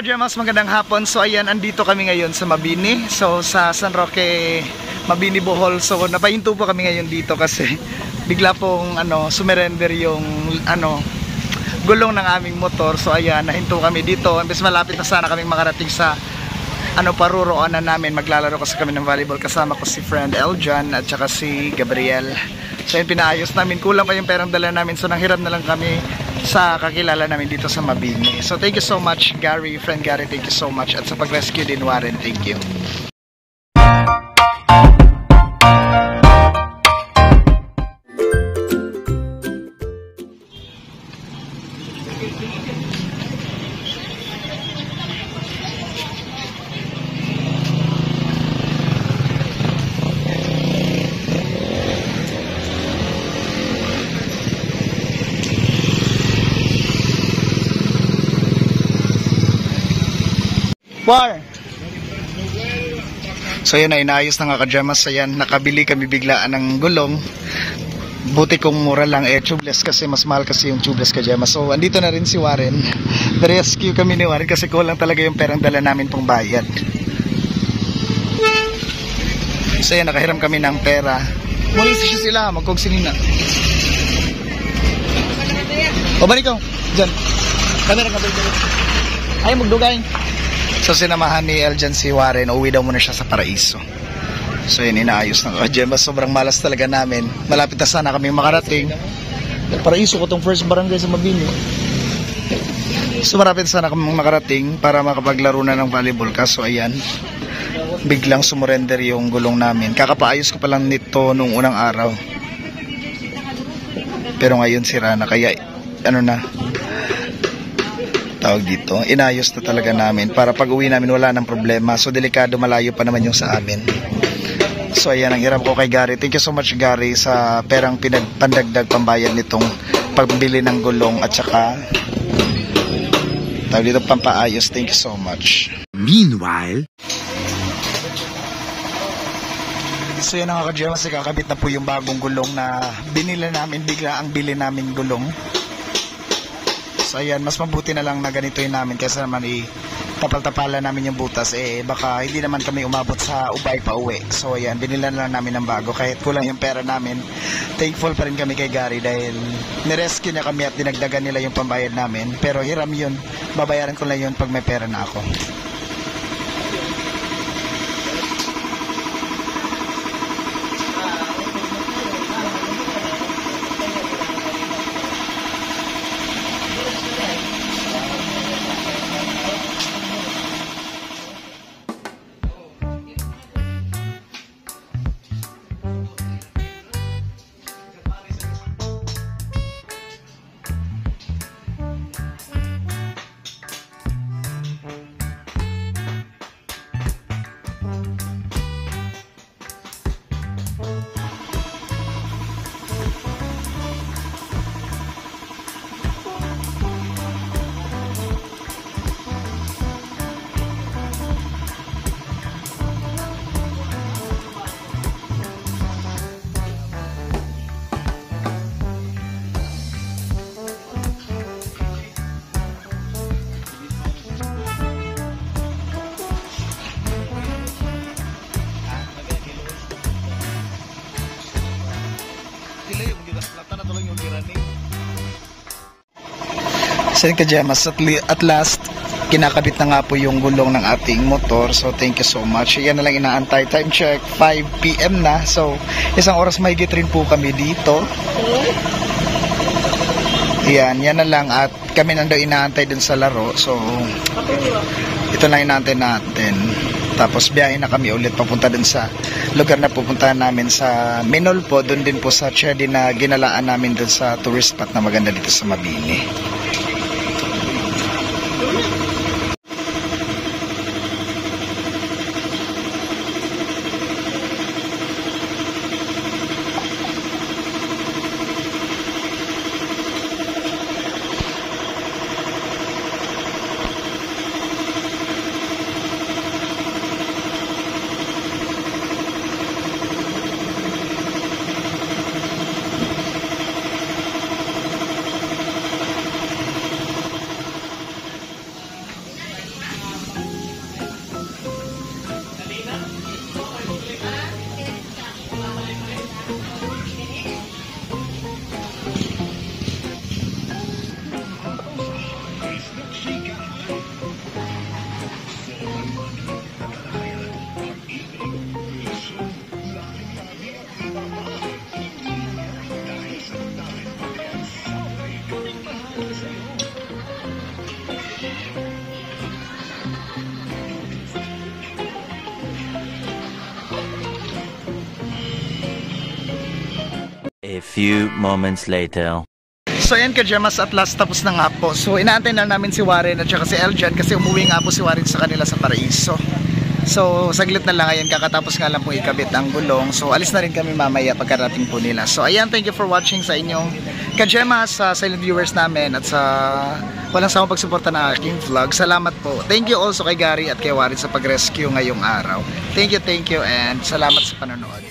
Kajemas, magandang hapon. So ayan, andito kami ngayon sa Mabini. So sa San Roque, Mabini, Bohol. So napahinto po kami ngayon dito kasi bigla pong sumerender yung gulong ng aming motor. So ayan, nahinto kami dito. Imbes malapit na sana kaming makarating sa paruroonan namin. Maglalaro kasi kami ng volleyball. Kasama ko si friend Eljan at saka si Gabriel. So yun, pinaayos namin. Kulang pa yung perang dala namin. So nanghiram na lang kami sa kakilala namin dito sa Mabini. So thank you so much Gary, friend Gary, thank you so much. At sa pag-rescue din Warren, thank you. War. So yun na, inaayos na nga Kajemas. Ayan, nakabili kami biglaan ng gulong. Buti kung mura lang tubeless kasi mas mahal kasi yung tubeless Kajemas. So andito na rin si Warren. Rescue kami ni Warren kasi kulang talaga yung perang dala namin pong bayad. So yan, nakahiram kami ng pera. Wala siya sila, magkogsinina. O balik ko, dyan. Kamera ka balik. Ay, magdugay. So sinamahan ni Eljan si Warren, uwi daw muna siya sa Paraiso. So yun, inaayos ng Kajemas. Sobrang malas talaga namin. Malapit na sana kami makarating. Paraiso ko tong first barangay sa Mabini. So malapit na sana kami makarating para makapaglaro na ng volleyball. Kaso ayan, biglang sumurrender yung gulong namin. Kakapaayos ko pa lang nito nung unang araw. Pero ngayon sira na, kaya tawag dito, inayos na talaga namin para pag uwi namin wala nang problema. So delikado, malayo pa naman yung sa amin. So ayan, ang hirap ko kay Gary. Thank you so much Gary sa perang pandagdag pambayad nitong pagbili ng gulong at saka tawag dito pampaayos. Thank you so much. Meanwhile, so yun ang Kajemas, kakabit na po yung bagong gulong na binili namin, bigla ang bili namin gulong. So ayan, mas mabuti na lang na ganito yun namin kaysa naman tapal-tapalan namin yung butas. Baka hindi naman kami umabot sa Ubay pa uwi. So ayan, binila na lang namin ng bago kahit kulang yung pera namin. Thankful pa rin kami kay Gary dahil nirescue niya kami at dinagdagan nila yung pambayad namin. Pero hiram yun, babayaran ko lang yun pag may pera na ako. So Kajemas, at last kinakabit na nga po yung gulong ng ating motor. So thank you so much. Yan na lang inaantay. Time check 5 PM na. So isang oras mahigit rin po kami dito. Yan na lang. At kami nando inaantay dun sa laro. So ito lang inaantay natin. Tapos biyahe na kami ulit papunta dun sa lugar na pupuntahan namin sa Minol po. Dun din po sa Chedi na ginalaan namin dun sa tourist spot na maganda dito sa Mabini. A few moments later. So ayan ka-Gemas, at last tapos na nga po. So inaantay na namin si Warren at saka si Eljan kasi umuwi nga po si Warren sa kanila sa Paraiso. So saglit na lang, ayan, kakatapos nga lang po ikabit ang gulong. So alis na rin kami mamaya pagkarating po nila. So ayan, thank you for watching sa inyong ka-Gemas, sa silent viewers namin at sa walang sawang pagsuporta ng aking vlog. Salamat po. Thank you also kay Gary at kay Warren sa pag-rescue ngayong araw. Thank you and salamat sa panonood.